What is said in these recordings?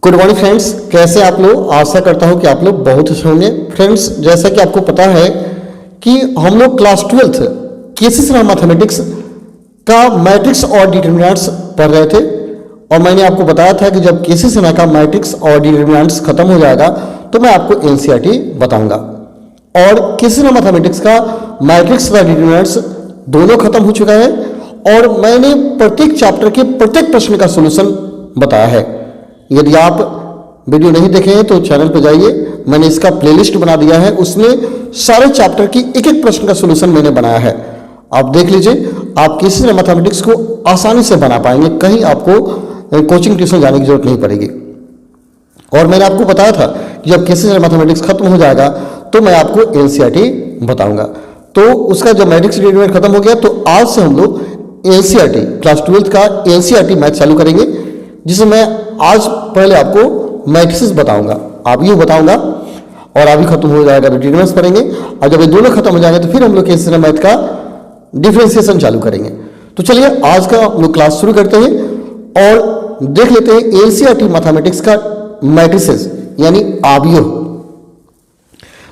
Good morning friends, कैसे आप लोग। आशा करता हूं कि आप लोग बहुत अच्छे होंगे। फ्रेंड्स, जैसा कि आपको पता है कि हम लोग क्लास 12th केसीस मैथमेटिक्स का मैट्रिक्स और डिटरमिनेंट्स पढ़ रहे थे और मैंने आपको बताया था कि जब केसीस का मैट्रिक्स और डिटरमिनेंट्स खत्म हो जाएगा तो मैं आपको एनसीईआरटी बताऊंगा। और केसीस मैथमेटिक्स का मैट्रिक्स व डिटरमिनेंट्स दोनों खत्म हो चुका है और मैंने प्रत्येक चैप्टर के प्रत्येक प्रश्न का सोल्यूशन बताया है। यदि आप वीडियो नहीं देखे हैं तो चैनल पर जाइए, मैंने इसका प्लेलिस्ट बना दिया है, उसमें सारे चैप्टर की एक एक प्रश्न का सोल्यूशन मैंने बनाया है। आप देख लीजिए, आप किसी ने मैथमेटिक्स को आसानी से बना पाएंगे, कहीं आपको कोचिंग ट्यूशन जाने की जरूरत नहीं पड़ेगी। और मैंने आपको बताया था कि जब किसी ने मैथमेटिक्स खत्म हो जाएगा तो मैं आपको एनसीईआरटी बताऊंगा। तो उसका जब मैट्रिक्स डिटरमिनेंट खत्म हो गया तो आज से हम लोग एनसीईआरटी क्लास 12th का एनसीईआरटी मैथ चालू करेंगे, जिसे मैं आज पहले आपको मैट्रिसेस बताऊंगा, आप ये बताऊंगा और अभी खत्म हो जाएगा तो डिटरमिनेंट्स पढ़ेंगे और जब ये दोनों खत्म हो जाएंगे तो फिर हम लोग केसीस मैथ का डिफरेंशिएशन चालू करेंगे। तो चलिए आज का हम लोग क्लास शुरू करते हैं और देख लेते हैं एनसीईआरटी मैथमेटिक्स का मैट्रिसेस यानी आव्यूह।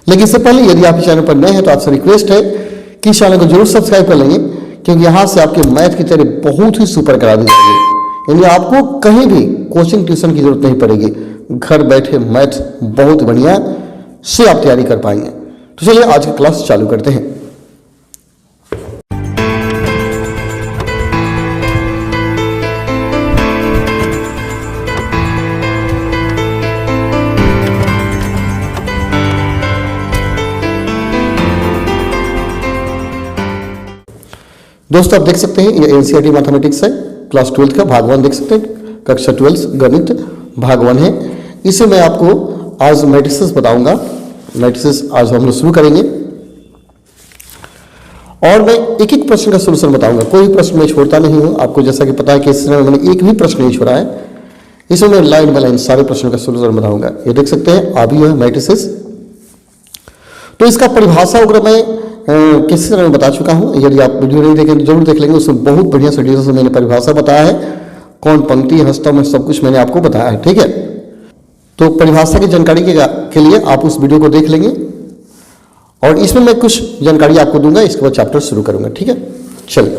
लेकिन इससे पहले यदि आप इस चैनल पर नए हैं तो आपसे रिक्वेस्ट है कि इस चैनल को जरूर सब्सक्राइब कर लेंगे, क्योंकि यहां से आपके मैथ की तैयारी बहुत ही सुपर करा दी जाएगी। यानी आपको कहीं भी कोचिंग ट्यूशन की जरूरत नहीं पड़ेगी, घर बैठे मैथ बहुत बढ़िया से आप तैयारी कर पाएंगे। तो चलिए आज की क्लास चालू करते हैं। दोस्तों, आप देख सकते हैं ये एनसीईआरटी मैथमेटिक्स है, क्लास 12th का भाग 1 देख सकते हैं, कक्षा 12 गणित भाग 1 है। इसे मैं आपको आज मैट्रिसेस बताऊंगा। मैट्रिसेस आज हम लोग शुरू करेंगे और मैं एक एक प्रश्न का सोल्यूशन बताऊंगा, कोई प्रश्न मैं छोड़ता नहीं हूं। आपको जैसा कि पता है कि इसमें मैंने एक भी प्रश्न नहीं छोड़ा है, इसमें मैं लाइन बाय लाइन सारे प्रश्नों का सोल्यूशन बताऊंगा। ये देख सकते हैं आव्यूह मैट्रिसेस। तो इसका परिभाषा वगैरह मैं किसी तरह में बता चुका हूं, यदि आप वीडियो नहीं देखें तो जरूर देख लेंगे, उसमें बहुत बढ़िया से डिटेल से मैंने परिभाषा बताया है, कौन पंक्ति हस्तम में सब कुछ मैंने आपको बताया है। ठीक है, तो परिभाषा की जानकारी के लिए आप उस वीडियो को देख लेंगे और इसमें मैं कुछ जानकारी आपको दूंगा, इसके बाद चैप्टर शुरू करूंगा। ठीक है, चलिए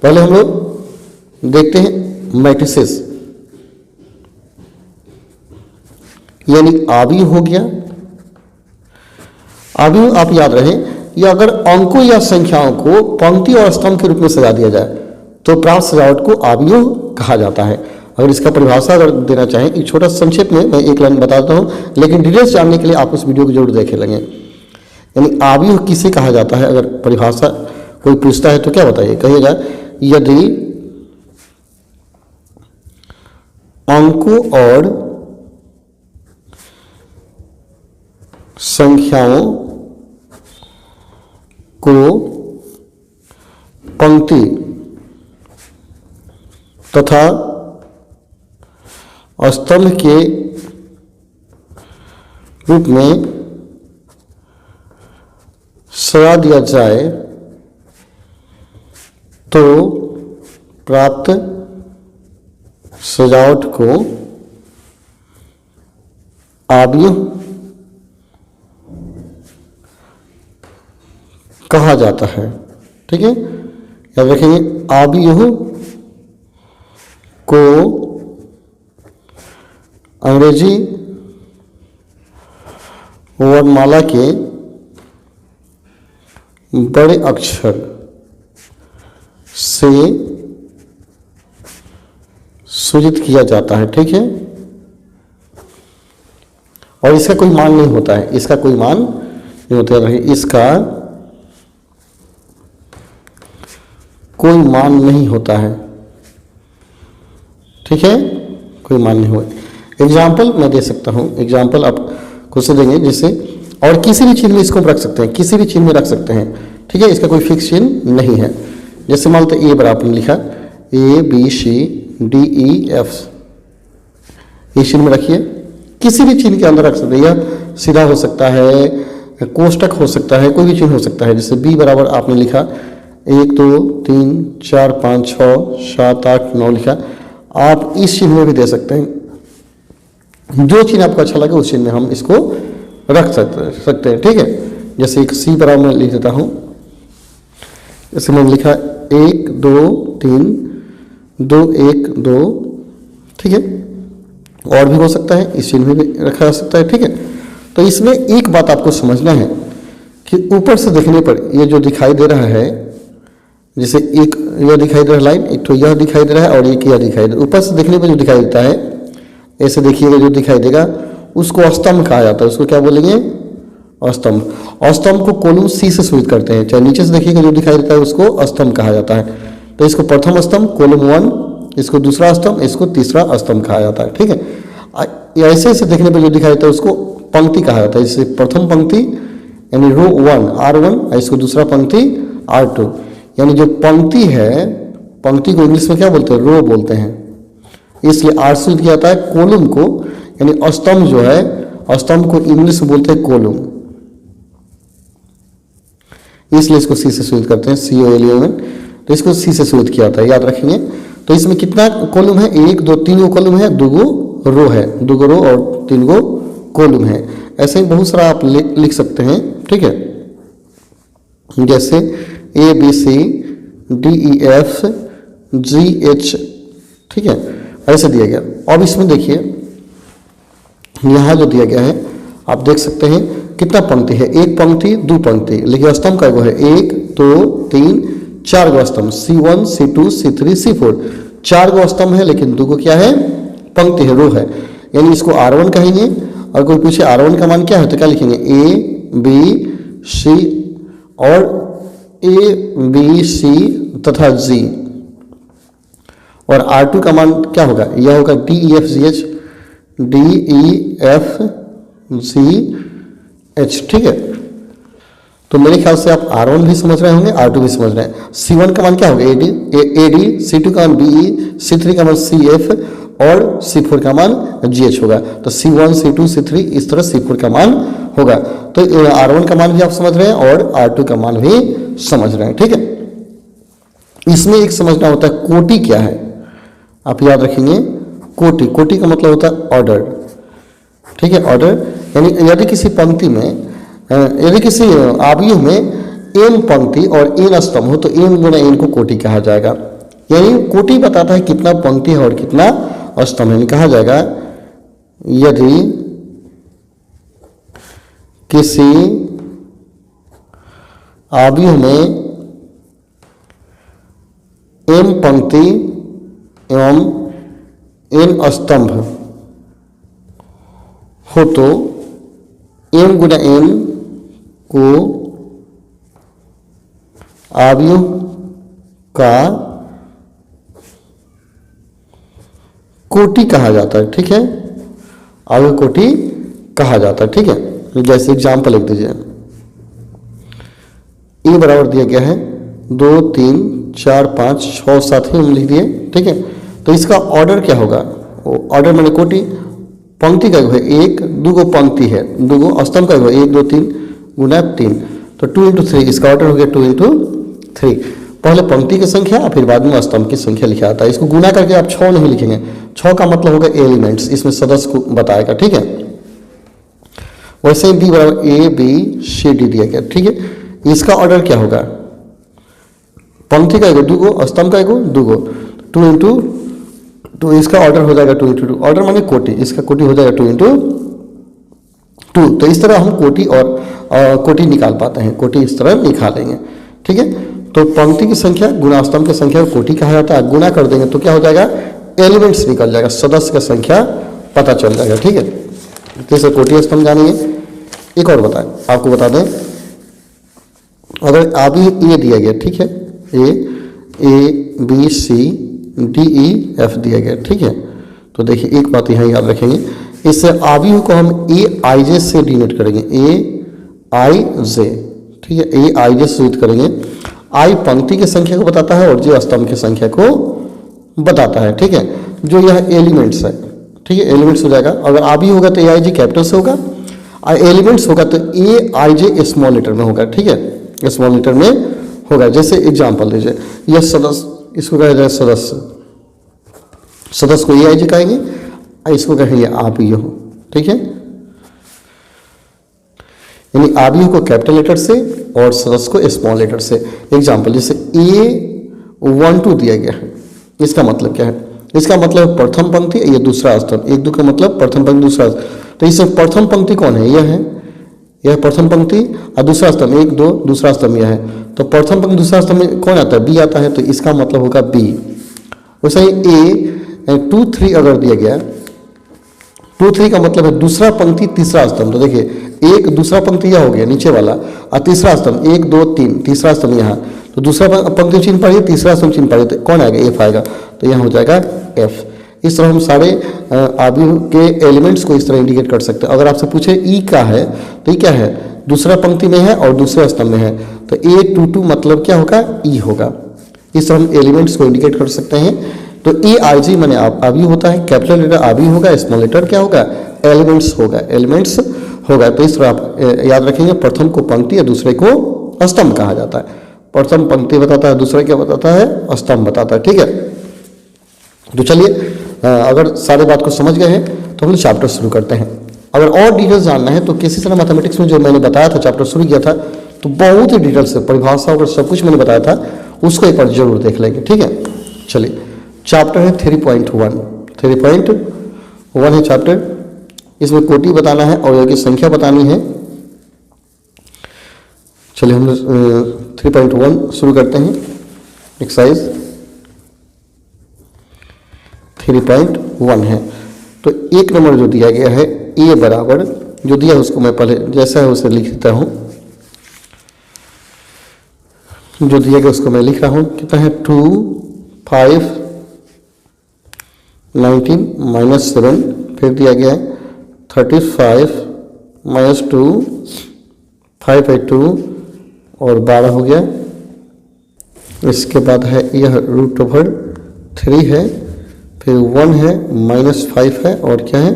पहले हम लोग देखते हैं मैट्रिसेस यानी आव्यूह हो गया। आव्यूह आप याद रहे, या अगर अंकों या संख्याओं को पंक्ति और स्तंभ के रूप में सजा दिया जाए तो प्राप्त सजावट को आव्यूह कहा जाता है। अगर इसका परिभाषा अगर देना चाहें, एक छोटा संक्षेप में मैं एक लाइन बताता हूं, लेकिन डिटेल्स जानने के लिए आप उस वीडियो को जरूर देखे लेंगे। यानी आव्यूह किसे कहा जाता है, अगर परिभाषा कोई पूछता है तो क्या बताइए, कहिएगा यदि अंकों और संख्याओं को पंक्ति तथा स्तंभ के रूप में सजा दिया जाए तो प्राप्त सजावट को आव्यूह कहा जाता है। ठीक है, याद रखेंगे आव्यूह को अंग्रेजी वर्णमाला के बड़े अक्षर से सूचित किया जाता है। ठीक है, और इसका कोई मान नहीं होता है, इसका कोई मान नहीं होता है, इसका कोई मान नहीं होता है। ठीक है, कोई मान नहीं हुआ। एग्जाम्पल मैं दे सकता हूं, एग्जाम्पल आप खुद से देंगे जिससे, और किसी भी चिन्ह में इसको रख सकते हैं, किसी भी चिन्ह में रख सकते हैं। ठीक है, इसका कोई फिक्स चिन्ह नहीं है। जैसे मान लो ए बराबर लिखा ABCDEF, ये चिन्ह में रखिए, किसी भी चिन्ह के अंदर रख सकते हैं, या सीधा हो सकता है, कोष्टक हो सकता है, कोई भी चिन्ह हो सकता है। जैसे बी बराबर आपने लिखा 1 2 3 4 5 6 7 8 9 लिखा, आप इस चिन्ह में भी दे सकते हैं, जो चिन्ह आपको अच्छा लगे उस चिन्ह में हम इसको रख सकते हैं, ठीक है। जैसे एक सी बराबर मैं लिख देता हूँ, जैसे मैंने लिखा 1 2 3 2 1 2, ठीक है। और भी हो सकता है, इस चिन्ह में भी रखा जा सकता है, ठीक है। तो इसमें एक बात आपको समझना है कि ऊपर से देखने पर ये जो दिखाई दे रहा है, जैसे एक यह दिखाई दे रहा है लाइन, एक तो यह दिखाई दे रहा है और एक यह दिखाई दे रहा है। ऊपर से देखने पर जो दिखाई देता है, ऐसे देखिएगा जो दिखाई देगा उसको स्तंभ कहा जाता है। उसको क्या बोलेंगे? स्तंभ। स्तंभ को कॉलम सी से सूचित करते हैं। चाहे नीचे से देखिएगा जो दिखाई देता है उसको स्तंभ कहा जाता है। तो इसको प्रथम स्तंभ कॉलम 1, इसको दूसरा स्तंभ, इसको तीसरा स्तंभ कहा जाता है, ठीक है। ऐसे ऐसे देखने पर जो दिखाई देता है उसको पंक्ति कहा जाता है। जैसे प्रथम पंक्ति यानी रो 1 R1, इसको दूसरा पंक्ति R2, यानी जो पंक्ति है, पंक्ति को इंग्लिश में क्या बोलते हैं? रो बोलते हैं। इसलिए आर सूचित किया जाता है कॉलम को, यानी स्तंभ जो है, स्तंभ को इंग्लिश में बोलते हैं कॉलम, इसलिए इसको सी से सूचित करते हैं, COLUM। तो इसको सी से सूचित किया जाता है, याद रखेंगे। तो इसमें कितना कॉलम है? 1 2 3 गो कॉलम है, 2 गो रो है, 2 गो रो और 3 गो कॉलम है। ऐसे ही बहुत सारा आप लिख सकते हैं, ठीक है। जैसे ABCDEFGH, ठीक है, ऐसे दिया गया। अब इसमें देखिए यहाँ जो दिया गया है आप देख सकते हैं कितना पंक्ति है, एक पंक्ति दो पंक्ति, लेकिन स्तंभ का है 1 2 3 4 गो स्तंभ, C1 C2 C3 C4, 4 गो स्तंभ है, लेकिन 2 गो क्या है? पंक्ति है, रो है। यानी इसको R1 कहेंगे। और कोई पूछे R1 का मान क्या है तो क्या लिखेंगे? A B C और A B C तथा G। और R2 का मान क्या होगा? यह होगा DEFGH, DEFGH, ठीक है। तो मेरे ख्याल से आप R1 भी समझ रहे होंगे, R2 भी समझ रहे हैं। C1 का मान क्या होगा? AD, C2 का मान BE, C3 का मान CF और C4 का मान GH होगा। तो C1 C2 C3 इस तरह C4 का मान होगा। तो R1 का मान भी आप समझ रहे हैं और R2 का मान भी समझ रहे हैं, ठीक है। इसमें एक समझना होता है कोटि क्या है, आप याद रखेंगे। कोटि, कोटि का मतलब होता है ऑर्डर, ठीक है। ऑर्डर यानी यदि किसी पंक्ति में, यदि किसी आव्यूह में n पंक्ति और n स्तंभ हो तो n गुना n को कोटि कहा जाएगा। यानी कोटि बताता है कितना पंक्ति है और कितना स्तंभ है। कहा जाएगा यदि किसी आव्यूह में m पंक्ति एवं n स्तंभ हो तो m गुना n को आव्यूह का कोटि कहा जाता है, ठीक है। आव्यूह कोटि कहा जाता है, ठीक है। जैसे एग्जाम्पल लिख दीजिए, ए बराबर दिया गया है 2 3 4 5 6 7 ही हम लिख दिए, ठीक है। तो इसका ऑर्डर क्या होगा? ऑर्डर मैंने कोटि, पंक्ति का है 1 2 गो पंक्ति है, 2 गो स्तंभ का है 1 2 3 गुना 3, तो 2 × 3, इसका ऑर्डर हो गया 2 × 3। पहले पंक्ति की संख्या फिर बाद में स्तंभ की संख्या लिखा जाता है। इसको गुना करके आप 6 नहीं लिखेंगे, 6 का मतलब होगा एलिमेंट्स, इसमें सदस्य को बताएगा, ठीक है। वैसे ही B बराबर ABCD दिया गया, ठीक है। इसका ऑर्डर क्या होगा? पंक्ति का 2 गो, स्तंभ का 2 गो, 2 × 2, इसका ऑर्डर हो जाएगा 2 × 2। ऑर्डर माने कोटि, इसका कोटि हो जाएगा 2 × 2। तो इस तरह हम कोटि और कोटि निकाल पाते हैं, कोटि इस तरह निकालेंगे, ठीक है। तो पंक्ति की संख्या गुना स्तंभ की संख्या को कोटि कहा जाता है। गुना कर देंगे तो क्या हो जाएगा? एलिमेंट्स निकल जाएगा, सदस्य का संख्या पता चल जाएगा, ठीक है। तो इसे कोटि स्तंभ जानेंगे। एक और बताएं, आपको बता दें, अगर आप ये दिया गया, ठीक है, ABCDEF दिया गया, ठीक है। तो देखिए एक बात यहाँ याद रखेंगे, इससे आव्यूह को हम AIJ से डिनोट करेंगे, AIJ, ठीक है। AIJ से सूचित करेंगे। I पंक्ति की संख्या को बताता है और J स्तंभ की संख्या को बताता है, ठीक है। जो यह एलिमेंट्स है, ठीक है, एलिमेंट्स हो जाएगा। अगर आव्यूह होगा तो AIJ कैपिटल से होगा, एलिमेंट्स होगा तो AIJ स्मॉल लेटर में होगा, ठीक है, स्मॉल लेटर में होगा। जैसे एग्जाम्पल दीजिए, यह सदस्य, इसको कहा जाए सदस्य, सदस्य को AIJ कहेंगे, इसको कहेंगे आव्यूह, ठीक है। यानी आव्यूह को कैपिटल लेटर से और सदस्य को स्मॉल लेटर से। एग्जाम्पल जैसे A12 दिया गया है, इसका मतलब क्या है? इसका मतलब प्रथम पंक्ति, ये दूसरा स्तंभ। 1 2 का मतलब प्रथम पंक्ति दूसरा। तो इसमें प्रथम पंक्ति कौन है? यह प्रथम पंक्ति और दूसरा स्तंभ 1 2, दूसरा स्तंभ यह है। तो प्रथम पंक्ति दूसरा स्तंभ में कौन आता है? बी आता है, तो इसका मतलब होगा बी। वैसे ही A 2 3 अगर दिया गया, 2 3 का मतलब है दूसरा पंक्ति तीसरा स्तंभ। तो देखिए एक दूसरा पंक्ति यह हो गया नीचे वाला, और तीसरा स्तंभ 1 2 3, तीसरा स्तंभ यहाँ। तो दूसरा पंक्ति चिन्ह पढ़िए, तीसरा स्तंभ चिन्ह पढ़िए, तो कौन आएगा? एफ आएगा। तो यहाँ हो जाएगा एफ। इस तरह हम सारे आव्यूह के एलिमेंट्स को इस तरह इंडिकेट कर सकते हैं। अगर आपसे पूछे ई का है, तो ई क्या है? दूसरा पंक्ति में है और दूसरे स्तंभ में है, तो A22 मतलब क्या होगा? ई होगा। इस तरह हम एलिमेंट्स को इंडिकेट कर सकते हैं। तो ARG माने आव्यूह होता है, कैपिटल लेटर आव्यूह होगा, स्मॉल लेटर क्या होगा? एलिमेंट्स होगा, एलिमेंट्स होगा। तो इस तरह आप याद रखेंगे, प्रथम को पंक्ति या दूसरे को स्तंभ कहा जाता है। प्रथम पंक्ति बताता है, दूसरा क्या बताता है? स्तंभ बताता है, ठीक है। तो चलिए, अगर सारे बात को समझ गए हैं तो हम चैप्टर शुरू करते हैं। अगर और डिटेल्स जानना है तो केसी सर मैथमेटिक्स में जो मैंने बताया था, चैप्टर शुरू किया था, तो बहुत ही डिटेल से परिभाषा और सब कुछ मैंने बताया था, उसको एक बार जरूर देख लेंगे, ठीक है। चलिए, चैप्टर है 3.1। 3.1 है चैप्टर। इसमें कोटि बताना है, अवयव की संख्या बतानी है। चलिए हम 3.1 शुरू करते हैं। एक्सरसाइज 3.1 है। तो 1 नंबर जो दिया गया है, ए बराबर जो दिया है उसको मैं पहले जैसा है उसे लिख देता हूँ। जो दिया गया उसको मैं लिख रहा हूँ। कितना है? 2 5 19 -7। फिर दिया गया है 35 -2 5 है 2 और 12 हो गया। इसके बाद है यह √3 है, फिर 1 है, -5 है और क्या है?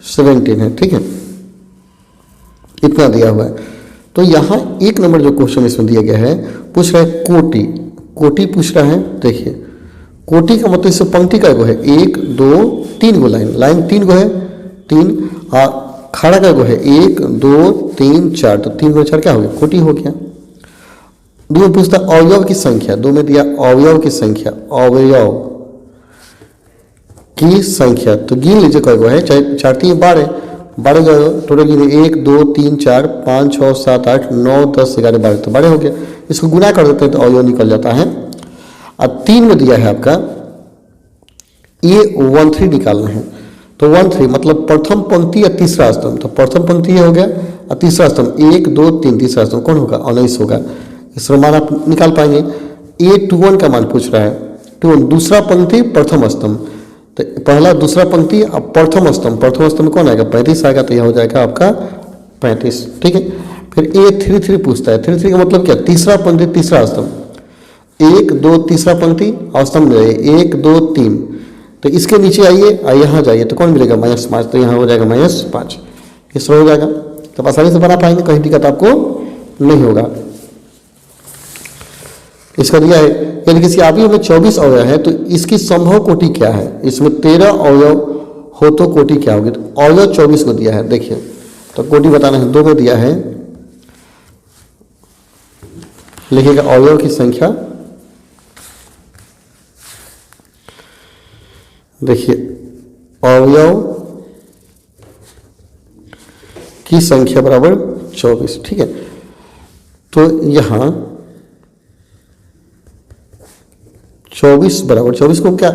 17 है, ठीक है। इतना दिया हुआ है। तो यहाँ 1 नंबर जो क्वेश्चन इसमें दिया गया है, पूछ रहा है कोटि। कोटि पूछ रहा है। देखिए, कोटि का मतलब इससे पंक्ति का एगो है, 1 2 3 गो लाइन 3 गो है, 3 खड़ा का एगो है 1 2 3 4। तो 3 4 क्या हो गया? कोटि हो गया। 2 में पूछता अवयव की संख्या। 2 में दिया अवयव की संख्या, अवयव की संख्या। तो गिन लीजिए कई गो है, चाहे 4 3 12 जो टोटल गिने 1 2 3 4 5 6 7 8 9 10 11 12। तो 12 हो गया। इसको गुना कर देते हैं तो अवयव निकल जाता है। अब 3 में दिया है आपका A13 निकालना है। तो 13 मतलब प्रथम पंक्ति या तीसरा स्तंभ। तो प्रथम पंक्ति ये हो गया और तीसरा स्तंभ 1 2 3, तीसरा स्तंभ कौन होगा? 19 होगा। इसका मान आप निकाल पाएंगे। A21 का मान पूछ रहा है। 21 दूसरा पंक्ति प्रथम स्तंभ। तो पहला दूसरा पंक्ति अब प्रथम स्तंभ में कौन आएगा? 35 आएगा। तो यह हो जाएगा आपका 35, ठीक है। फिर A33 पूछता है। 33 का मतलब क्या? तीसरा पंक्ति तीसरा स्तंभ। 1 2 तीसरा पंक्ति और स्तंभ में 1 2 3। तो इसके नीचे आइए और यहाँ जाइए तो कौन मिलेगा? -5। तो यहाँ हो जाएगा -5। इस तरह हो जाएगा। तो आसानी से बना पाएंगे, कहीं दिक्कत आपको नहीं होगा। इसका दिया है यदि किसी आव्यूह में 24 अवयव है तो इसकी संभव कोटि क्या है? इसमें 13 अवयव हो तो कोटि क्या होगी? तो अवयव 24 को दिया है। देखिए, तो कोटि बताना है। 2 में दिया है, लिखिएगा अवयव की संख्या। देखिए, अवयव की संख्या बराबर 24, ठीक है। तो यहाँ 24 बराबर 24 को क्या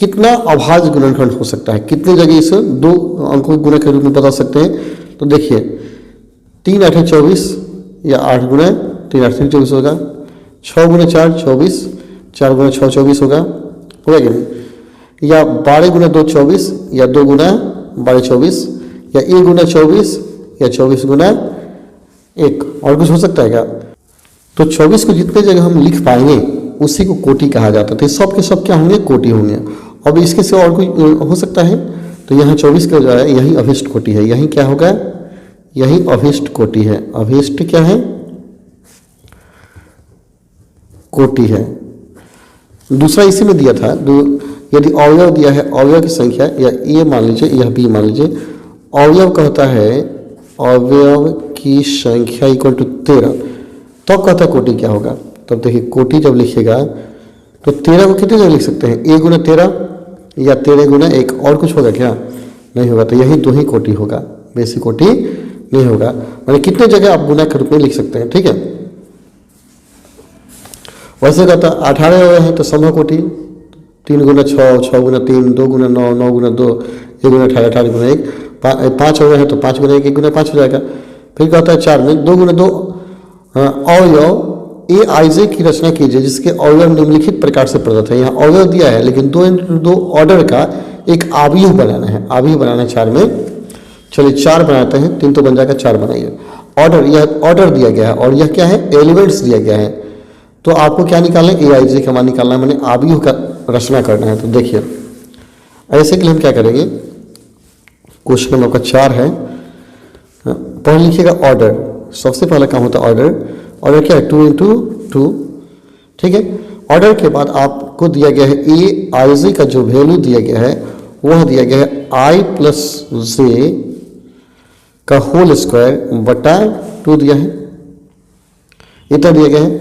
कितना अभाज्य गुणनखंड हो सकता है? कितनी जगह इसे 2 अंकों के गुणा के रूप में बता सकते हैं? तो देखिए 3 8 24 या 8 गुना 3 8 24 होगा। 6 गुना 4 24, 4 गुना 6 24 होगा कि नहीं? या 12 गुना 2 24 या 2 गुना 12 24 या 1 गुना 24 या 24 गुना 1। और कुछ हो सकता है क्या? तो 24 को जितने जगह हम लिख पाएंगे उसी को कोटि कहा जाता है। सब के सब क्या होंगे? कोटि होंगे। अब इसके से और कोई हो सकता है? तो यहाँ 24 का जो है यही अभिष्ट कोटि है। यही क्या होगा? यही अभिष्ट कोटि है। अभिष्ट क्या है? कोटि है। दूसरा इसी में दिया था, यदि अवयव दिया है, अवयव की संख्या, या ए मान लीजिए, यह बी मान लीजिए, अवयव कहता है अवयव की संख्या इक्वल टू 13, तब कहता है कोटि क्या होगा। तब देखिए कोटि जब लिखिएगा तो 13 को कितने जगह लिख सकते हैं, a गुना 13 या 13 गुना 1, और कुछ होगा क्या, नहीं होगा। तो यही 2 ही कोटि होगा, बेसी कोटि नहीं होगा। मतलब कितने जगह आप गुना के रूप में लिख सकते हैं, ठीक है। वैसे कहता 18 अवयव है तो समूह कोटि 3 गुना 6, 6 गुना 3, 2 गुना 9, 9 गुना 2, 1 गुना 18, 18 गुना 1, 5 अवयव है तो 5 गुना 1, 1 गुना 5 हो जाएगा। फिर कहता है 4 में 2 गुना 2 अवयव ए आई जे की रचना कीजिए जिसके अवयव निम्नलिखित प्रकार से प्रदत्त है। यहाँ अवयव दिया है लेकिन 2 ऑर्डर का एक आवयव बनाना है, आवयव बनाना है 4 में। चलिए 4 बनाते हैं, 3 तो बन जाएगा, 4 बनाइए। ऑर्डर, यह ऑर्डर दिया गया है और यह क्या है, एलिमेंट्स दिया गया है। तो आपको क्या निकालना है, ए आई जे का मान निकालना है, मैंने आवयव का रचना करना है। तो देखिए ऐसे के लिए हम क्या करेंगे, क्वेश्चन नंबर आपका 4 है, पढ़ लिखिएगा ऑर्डर। सबसे पहला काम होता है ऑर्डर। ऑर्डर क्या है, 2 इंटू 2, ठीक है। ऑर्डर के बाद आपको दिया गया है ए आई जे का जो वैल्यू दिया गया है वह दिया गया है आई प्लस जे का होल स्क्वायर बटा 2 दिया है, इतना दिया गया है।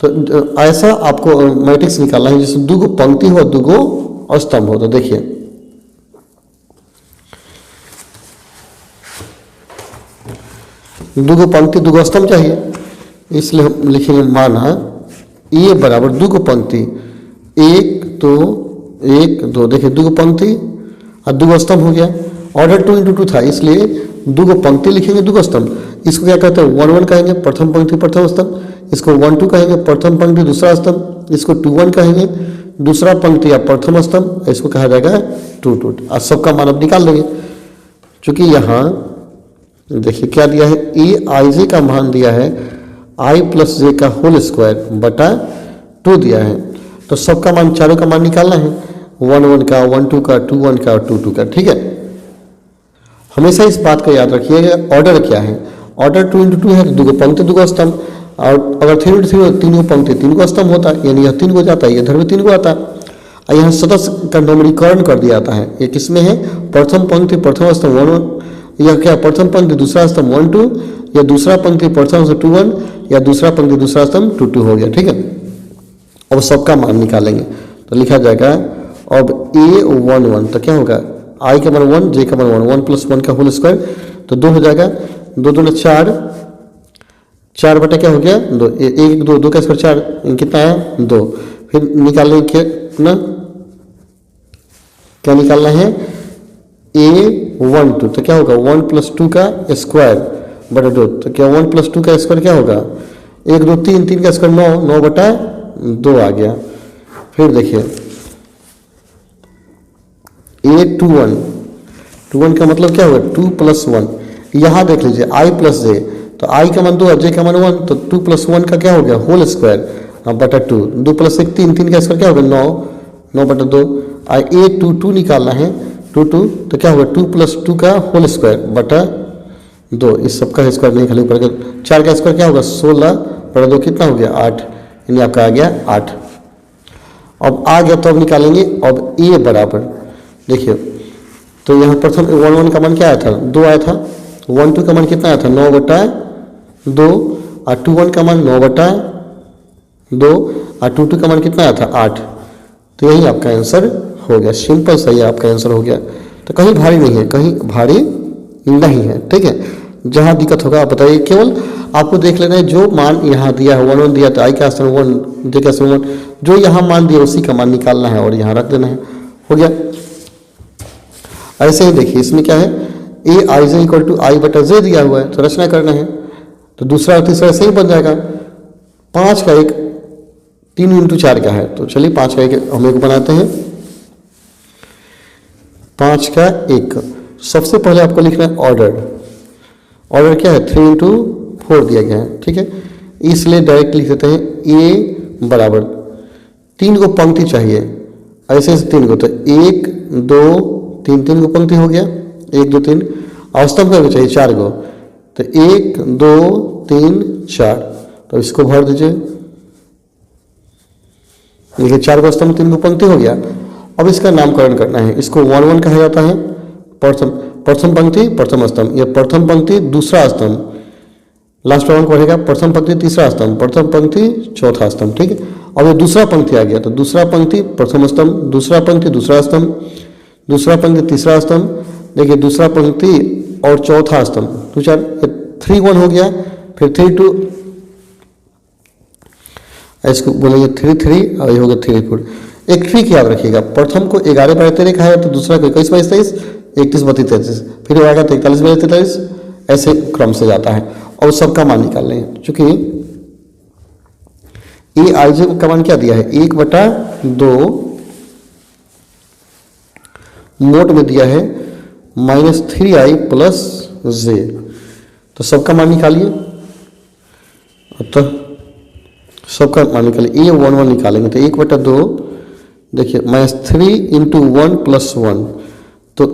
तो ऐसा आपको मैट्रिक्स निकालना है जिसमें 2 पंक्ति हो, 2 स्तंभ हो। तो देखिए दो पंक्ति 2 स्तंभ चाहिए, इसलिए हम लिखेंगे माना ए बराबर 2 पंक्ति 1 2 1 2। देखिए 2 पंक्ति और 2 स्तंभ हो गया। ऑर्डर 2 इंटू 2 था इसलिए 2 पंक्ति लिखेंगे, 2 स्तंभ। इसको क्या कहते हैं, 1 1 कहेंगे, प्रथम पंक्ति प्रथम स्तंभ। इसको 1 2 कहेंगे, प्रथम पंक्ति दूसरा स्तंभ। इसको 2 1 कहेंगे, दूसरा पंक्ति या प्रथम स्तंभ। इसको कहा जाएगा 2 2। और सबका मान अब निकाल देंगे। चूंकि यहाँ देखिए क्या दिया है, ए आई जे का मान दिया है आई प्लस जे का होल स्क्वायर बटा 2 दिया है। तो सबका मान, चारों का मान निकालना है, 1 1 का, 1 2 का, 2 1 का और 2 2 का, ठीक है। हमेशा इस बात को याद रखिएगा, ऑर्डर क्या है, ऑर्डर 2 इंटू 2 है तो 2 पंक्ति 2 स्तंभ। और अगर 3 इंटू 3 3 पंक्ति 3 स्तंभ होता है, यानी यह 3 हो जाता है, इधर भी 3 आता है। और यहाँ सदस्य का नम्बरीकरण कर दिया जाता है। ये किसमें है, प्रथम पंक्ति प्रथम स्तंभ 1 1, या क्या प्रथम पंक्ति दूसरा स्तंभ 1 2, या दूसरा पंक्ति प्रथम से 2 1, या दूसरा पंक्ति दूसरा स्तंभ 2 2 हो गया, ठीक है। अब सबका मान निकालेंगे तो लिखा जाएगा अब ए 1 1, तो क्या होगा, आई का मान 1, जे का मान 1, 1 प्लस 1 का होल स्क्वायर तो 2 हो जाएगा, 2 2 4, 4 बटा क्या हो गया 2, 1 2 2 का स्क्वायर 4, कितना आया 2। फिर निकालेंगे ना, क्या निकालना है, ए 1 2, तो क्या होगा 1 प्लस 2 का स्क्वायर बटा 2। तो क्या 1 प्लस 2 का स्क्वायर क्या होगा, 1 2 3, 3 का स्क्वायर 9, 9 बटा 2 आ गया। फिर देखिए ए 2 1, 2 1 का मतलब क्या होगा 2 प्लस 1। यहाँ देख लीजिए आई प्लस जे, तो आई का मान 2 और जे का मान 1, तो 2 प्लस 1 का क्या हो गया होल स्क्वायर बटा 2। 2 प्लस 1 3, 3 का स्क्वायर क्या होगा 9, 9 बटा 2। ए 2 2 निकालना है, 2 2 तो क्या होगा 2 प्लस 2 का होल स्क्वायर बटा 2। इस सबका स्क्वायर नहीं, खाली ऊपर का 4 का स्क्वायर क्या होगा 16 बटा 2, कितना हो गया 8, यानी आपका आ गया 8। अब आ गया तो अब निकालेंगे अब ए बराबर, देखिए तो यहाँ प्रथम 1 1 का मान क्या आया था 2 आया था, 1 2 का मान कितना आया था 9 बटा 2, और 2 1 का मान 9 बटा 2, और 2 2 का मान कितना आया था 8। तो यही आपका आंसर हो गया, सिंपल सही आपका आंसर हो गया। तो कहीं भारी नहीं है, कहीं भारी नहीं है, ठीक है। जहाँ दिक्कत होगा आप बताइए, केवल आपको देख लेना है जो मान यहाँ दिया है 1 1 दिया, तो आई का स्थान 1, जे का स्थान 1, जो यहाँ मान दिया उसी का मान निकालना है और यहाँ रख देना है, हो गया। ऐसे ही देखिए इसमें क्या है, ए आई जे इक्वल टू आई बटा जे दिया हुआ है, तो रचना करना है। तो दूसरा और तीसरा ऐसे ही बन जाएगा। 5 का 1 3 इंटू 4 का है, तो चलिए 5 का 1 हम एक बनाते हैं। 5 का 1, सबसे पहले आपको लिखना है ऑर्डर। ऑर्डर क्या है 3 इंटू 4 दिया गया है, ठीक है। इसलिए डायरेक्ट लिख देते हैं ए बराबर 3 को पंक्ति चाहिए, ऐसे 3 को, तो 1 2 3, 3 को पंक्ति हो गया 1 2 3, और स्तंभ का भी चाहिए 4 को, तो 1 2 3 4, तो इसको भर दीजिए। देखिए 4 को स्तंभ 3 को पंक्ति हो गया। अब इसका नामकरण करना है, इसको 1 1 कहा जाता है। प्रथम पंक्ति प्रथम स्तंभ, ये प्रथम पंक्ति दूसरा स्तंभ, लास्ट वाला पढ़ेगा प्रथम पंक्ति तीसरा स्तंभ, प्रथम पंक्ति चौथा स्तंभ, ठीक है। अब ये दूसरा पंक्ति आ गया, तो दूसरा पंक्ति प्रथम स्तंभ, दूसरा पंक्ति दूसरा स्तंभ, दूसरा पंक्ति तीसरा स्तंभ, देखिए दूसरा पंक्ति और चौथा स्तंभ, तो 3 1 हो गया। फिर 3 2, इसको बोलेंगे 3 3 और ये हो गया 3 4। एक ट्रिक याद रखिएगा, प्रथम को 11 12 13 कहा है, तो दूसरा को 21 22 23, 31 32 33, फिर वो आएगा 43 42 43, ऐसे क्रम से जाता है। और सबका मान निकाल लें, चूंकि ए आई जे का मान क्या दिया है, 1/2 मोड में दिया है -3i + j, तो सबका मान निकालिए। अतः सबका मान निकालिए, a 1 1 निकालेंगे तो 1/2, देखिए -3 × 1 + 1, तो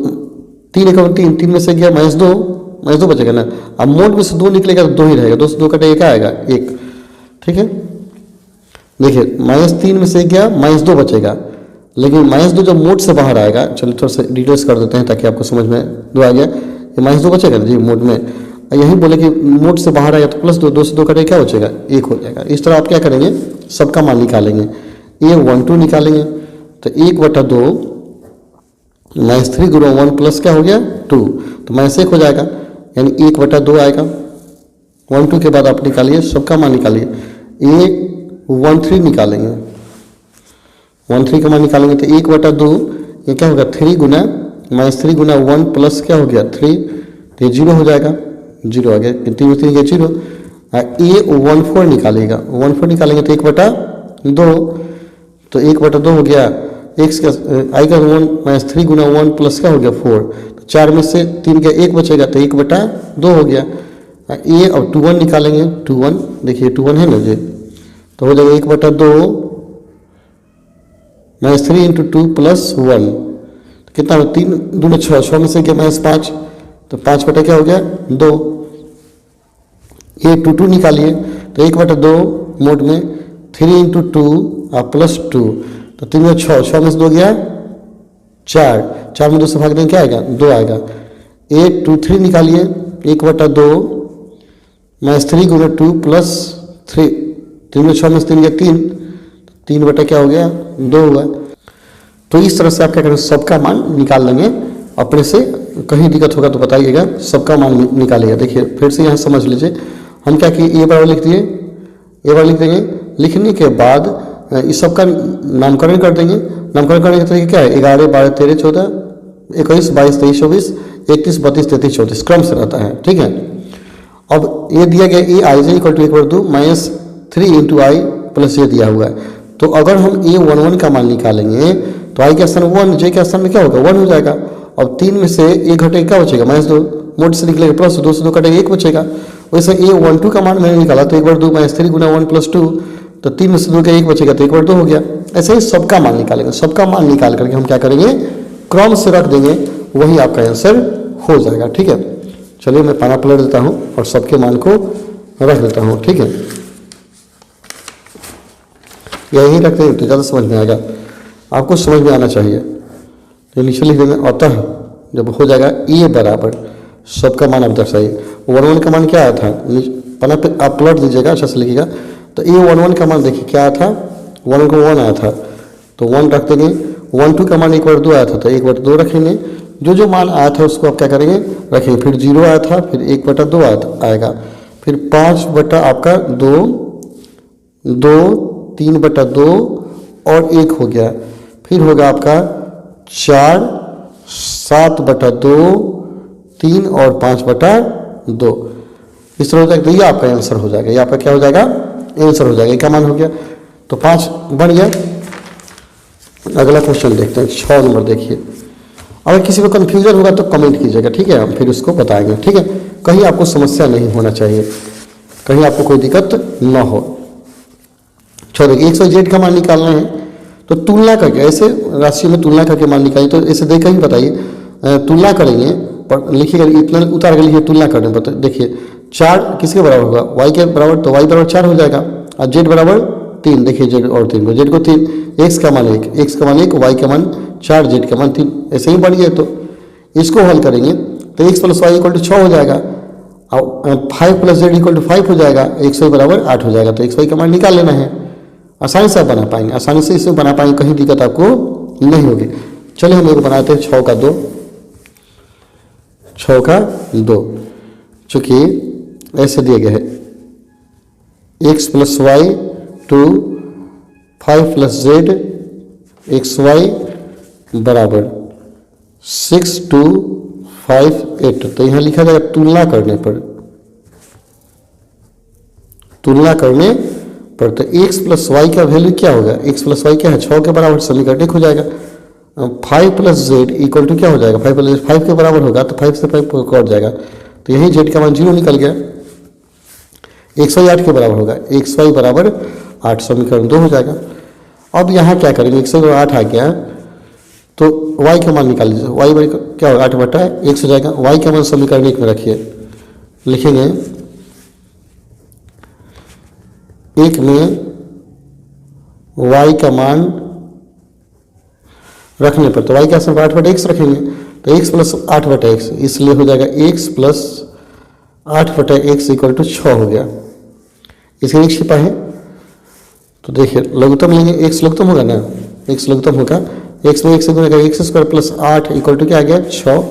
3 × 3, 3 में से गया -2 बचेगा ना। अब मोड में से 2 निकलेगा तो 2 ही रहेगा, 2 से 2 कटे 1 आएगा 1, ठीक है। देखिए -3 में से गया -2 बचेगा, लेकिन -2 जब मोड से बाहर आएगा, चलिए थोड़ा सा डिटेल्स कर देते हैं ताकि आपको समझ में 2 आ गया, ये -2 बचेगा ना जी मोड में। यही बोले कि मोड से बाहर आया तो +2, 2 से 2 कटे क्या बचेगा 1 हो जाएगा। इस तरह आप क्या करेंगे, सबका मान निकालेंगे, ये 1 2 निकालेंगे तो 1/2 -3 × 1 + क्या हो गया 2, तो -1 हो जाएगा, यानी 1/2 आएगा। 1 2 के बाद आप निकालिए सबका मान निकालिए, ये 1 3 निकालेंगे, 1 3 का मान निकालेंगे तो 1/2 ये क्या होगा 3 गुना -3 × 1 + क्या हो गया 3, तो ये 0 हो जाएगा, 0 आ गया, 3 में 3 गया 0। ए 1 4 निकालेगा, 1 4 निकालेंगे तो 1/2, तो 1/2 हो गया, x का आई का 1 -3 × 1 + क्या हो गया 4, तो 4 में से 3 गया 1 बचेगा, तो 1/2 हो गया। ए और 2 1 निकालेंगे, 2 1 देखिए 2 1 है ना जी, तो हो जाएगा 1/2 -3 × 2 + 1, कितना 3 2 6, 6 में से गया -5, तो 5 क्या हो गया 2। ये 2 2 निकालिए तो 1/2 मोड में 3 × 2 +2, तो 3 में 6, 6 में से 2 गया 4, 4 में 2 से भाग देंगे क्या आएगा 2 आएगा। 8 2 3 निकालिए, 1/2 -3 × 2 + 3, 3 में 6 में से 3 गया 3, 3 क्या हो गया 2 हुआ। तो इस तरह से आप क्या करेंगे, सबका मान निकाल लेंगे अपने से, कहीं दिक्कत होगा तो बताइएगा, सबका मान निकालिएगा। देखिए फिर से यहाँ समझ लीजिए, हम क्या किए ए बराबर लिख दिए, ए बराबर लिख देंगे, लिखने के बाद इस सबका नामकरण कर देंगे। नामकरण करने के तरीके क्या है, 11 12 13 14 21 22 23 24 31 32 33 34 क्रम से रहता है, ठीक है। अब ये दिया गया ए आई जे = 1/2 -3 × i + ये दिया हुआ है, तो अगर हम ए 1 1 का मान निकालेंगे तो आई के स्थान 1, जे के स्थान में क्या होगा 1 हो जाएगा। अब 3 में से 1 घटे क्या बचेगा -2, मोड से निकलेगा +2, 2 से 2 कटेगा 1 बचेगा। वैसे ए 1 2 का मान मैंने निकाला तो 1/2 -3 × 1 + 2, तो 3 में से 2 का 1 बचेगा तो 1/2 हो गया। ऐसे ही सबका मान निकालेंगे, सबका मान निकाल करके हम क्या करेंगे, क्रम से रख देंगे, वही आपका आंसर हो जाएगा, ठीक है। चलिए मैं पाना पलट देता हूँ और सबके मान को रख देता हूँ, ठीक है। यही रखते हैं तो ज़्यादा समझ में आएगा, आपको समझ में आना चाहिए। तो नीचे लिख देंगे, अतः जब हो जाएगा ए बराबर सबका मान आप दर्शाइए। 1 1 का मान क्या आया था, पन्ना पे आप पलट दीजिएगा, अच्छा से लिखिएगा। तो ए 1 1 का मान देखिए क्या आया था, 1 को 1 आया था तो 1 रख देंगे। 1 2 का मान 1/2 आया था तो 1/2 रखेंगे। जो मान आया था उसको आप क्या करेंगे रखेंगे। फिर 0 आया था, फिर 1/2 आएगा, फिर 5 आपका 2 2 3/2 और 1 हो गया, फिर होगा आपका 4 7/2 3 और 5/2। इस तरह हो जाएगा, तो ये आपका आंसर हो जाएगा, ये आपका क्या हो जाएगा आंसर हो जाएगा। क्या मान हो गया, तो 5 बन गया। अगला क्वेश्चन देखते हैं, 6 नंबर देखिए। अगर किसी को कन्फ्यूजन होगा तो कमेंट कीजिएगा, ठीक है, हम फिर उसको बताएंगे, ठीक है। कहीं आपको समस्या नहीं होना चाहिए, कहीं आपको कोई दिक्कत ना हो। छोड़ो, XYZ का मान निकालना है तो तुलना करके, ऐसे राशि में तुलना करके मान निकालिए। तो ऐसे देख कर ही बताइए, तुलना करेंगे, पर लिखिएगा इतना उतार के लिखिए, तुलना करने पर देखिए 4 किसके बराबर होगा, y के बराबर, तो y बराबर 4 हो जाएगा और z बराबर 3, देखिए z और 3 को, z को 3, x का मान 1, x का मान 1, y का मान 4, जेड का मान 3, ऐसे ही बढ़ गया। तो इसको हल करेंगे तो x plus y equal to 6 हो जाएगा और 5 प्लस जेड इक्वल टू 5 हो जाएगा, x वाई बराबर 8 हो जाएगा। तो x वाई का मान निकाल लेना है, आसानी से आप बना पाएंगे, आसानी से इसे बना पाएंगे, कहीं दिक्कत आपको नहीं होगी। चलिए हम लोग बनाते हैं 6 का 2, 6 का 2, चूँकि ऐसे दिया गया है x plus y to 5 plus z x y बराबर 6 2 5 8। तो यहाँ लिखा जाएगा तुलना करने पर, तुलना करने पर तो x प्लस वाई का वैल्यू क्या होगा, x प्लस वाई क्या है 6 के बराबर, समीकरण एक हो जाएगा। 5 प्लस जेड इक्वल टू क्या हो जाएगा, 5 प्लस 5 के बराबर होगा तो 5 से 5 कट जाएगा, तो यही जेड का मान 0 निकल गया। एक्स वाई 8 के बराबर होगा, एक्स वाई बराबर 8, समीकरण 2 हो जाएगा। अब यहाँ क्या करेंगे, एक्स वाई 8 आ गया तो y का मान निकाल लीजिए, y बराबर क्या होगा 8/x हो जाएगा। y का मान समीकरण 1 में रखिए, लिखेंगे 1 में y का मान रखने पर तो y का सिर्फ 8/x रखेंगे तो x प्लस 8/x, इसलिए हो जाएगा x plus 8/x equal to 6 हो गया। इसके एक छिपा है तो देखिए लघुत्तम लेंगे, x लघुत्तम होगा ना, x लघुत्तम होगा, x में 1 से गुणा करेंगे, x square plus 8 equal to क्या आ गया 6,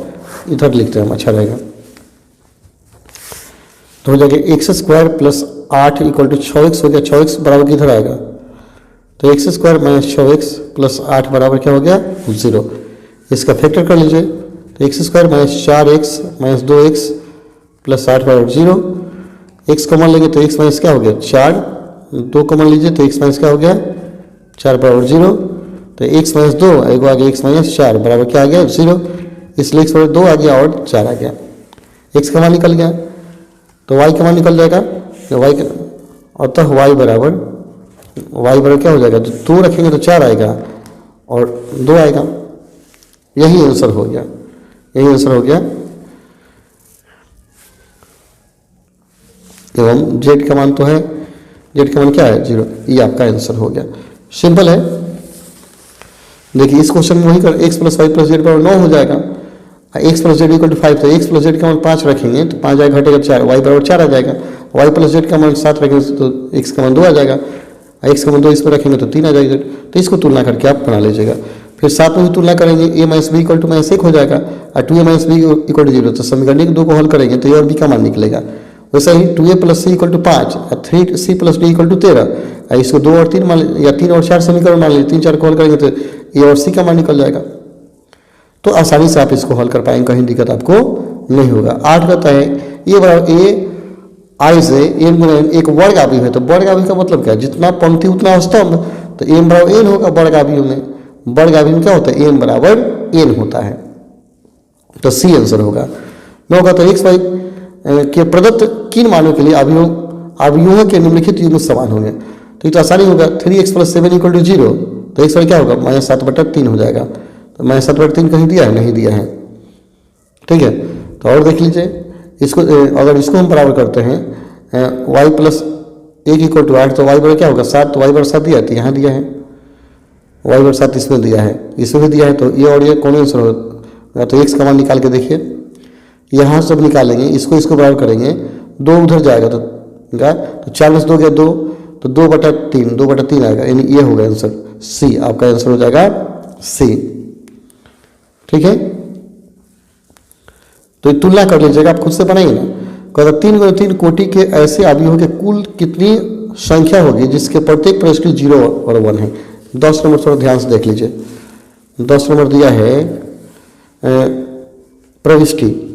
इधर लिखते हैं हम, अच्छा रहेगा। तो हो जाएगा x square plus 8 equal to 6x हो गया, 6x बराबर किधर आएगा तो x square minus 6x plus 8 बराबर क्या हो गया 0। इसका फैक्टर कर लीजिए तो x square minus 4x minus 2x plus 8 बराबर 0। x कॉमन लेंगे तो x माइनस क्या हो गया 4, 2 कॉमन लीजिए तो x माइनस क्या हो गया 4 बराबर 0। तो x माइनस 2 एगो आ गया x माइनस 4 बराबर क्या आ गया 0, इसलिए x बराबर 2 आ गया और 4 आ गया। x का मान निकल गया तो y का मान निकल जाएगा, y का अतः y बराबर क्या हो जाएगा, जो 2 रखेंगे तो 4 आएगा और 2 आएगा, यही आंसर हो गया, यही आंसर हो गया। एवं z का मान तो है, z का मान क्या है 0, ये आपका आंसर हो गया। सिंपल है, देखिए इस क्वेश्चन में वही कर, x plus y plus z बराबर 9 हो जाएगा, x plus z equal to 5, तो x प्लस जेड का मान 5 रखेंगे तो 5 आएगा घटेगा 4, y बराबर 4 आ जाएगा। y प्लस जेड का मान 7 रखेंगे तो x का मान 2 आ जाएगा, x का मान 2 इसमें रखेंगे तो 3 आ जाएगा। तो इसको तुलना करके आप बना लीजिएगा। फिर साथ में भी तुलना करेंगे, a minus b equal to minus 1 हो जाएगा और 2a minus b equal to 0, तो समीकरण 2 को हल करेंगे तो a और b का मान निकलेगा। वैसे ही 2a plus c equal to 5 और 3c plus D equal to 13, इसको 2 और 3 मान या 3 और 4 समीकरण मान लीजिए, 3 4 को हल करेंगे तो ए और सी का मान निकल जाएगा। तो आसानी से आप इसको हल कर पाएंगे, कहीं दिक्कत आपको नहीं होगा। 8 कहता है ए बराबर ए आई से एन गुना एन एक वर्ग आव्यूह है, तो वर्ग आव्यूह का मतलब क्या है, जितना पंक्ति उतना स्तंभ, तो एन बराबर एन होगा वर्ग आव्यूह में। वर्ग आव्यूह में क्या होता है, एन बराबर एन होता है, तो सी आंसर होगा। 9 का तो एक्स वाई के प्रदत्त किन मानों के लिए अवयवों के निम्नलिखित युग्म समान होंगे, तो ये तो आसानी होगा। 3x प्लस 7 इक्वल टू 0, तो x वाई क्या होगा -7/3 हो जाएगा, तो -7/3 कहीं दिया है, नहीं दिया है, ठीक है। तो और देख लीजिए इसको, अगर इसको हम बराबर करते हैं y प्लस 1 इक्वल टू 8, तो y बराबर क्या होगा 7, तो y बराबर 7 दिया है, तो यहाँ दिया है y बराबर 7 इसमें दिया है, इसमें भी दिया है, तो ये और ये कौन आंसर होगा। तो x का मान निकाल के देखिए, यहाँ सब निकालेंगे, इसको बराबर करेंगे, 2 उधर जाएगा तो 4 में से 2 गया 2, तो 2/3 आएगा, यानी ये होगा आंसर सी, आपका आंसर हो जाएगा सी, ठीक है। तो तुलना कर लीजिएगा, आप खुद से बनाइए ना। कहता 3 × 3 कोटि के ऐसे अवयवों के कुल कितनी संख्या होगी जिसके प्रत्येक प्रविष्टि 0 और 1 है। 10 नंबर थोड़ा ध्यान से देख लीजिए, 10 नंबर दिया है प्रविष्टि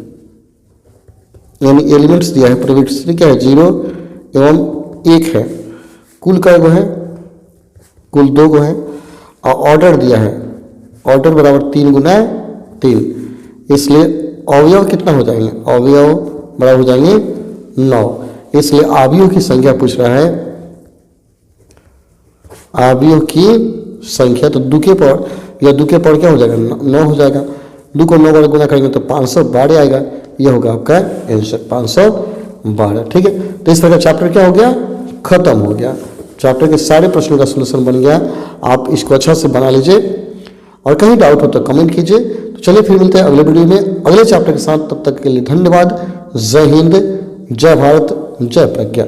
यानी एलिमेंट्स दिया है, प्रविष्टि क्या है 0 एवं 1 है, कुल का गो है, कुल 2 गो है, और ऑर्डर दिया है, ऑर्डर बराबर 3 × 3, इसलिए अवयव कितना हो जाएंगे, अवयव बराबर हो जाएंगे 9, इसलिए अवयव की संख्या पूछ रहा है, अवयव की संख्या, तो 2 के पावर या 2 के पावर क्या हो जाएगा 9 हो जाएगा, 2 को 9 बार गुना करेंगे तो 512 आएगा, यह होगा आपका आंसर 512, ठीक है। तो इस तरह का चैप्टर क्या हो गया, खत्म हो गया, चैप्टर के सारे प्रश्नों का सलूशन बन गया। आप इसको अच्छा से बना लीजिए, और कहीं डाउट हो तो कमेंट कीजिए। तो चलिए फिर मिलते हैं अगले वीडियो में अगले चैप्टर के साथ। तब तक के लिए धन्यवाद। जय हिंद, जय भारत, जय प्रज्ञा।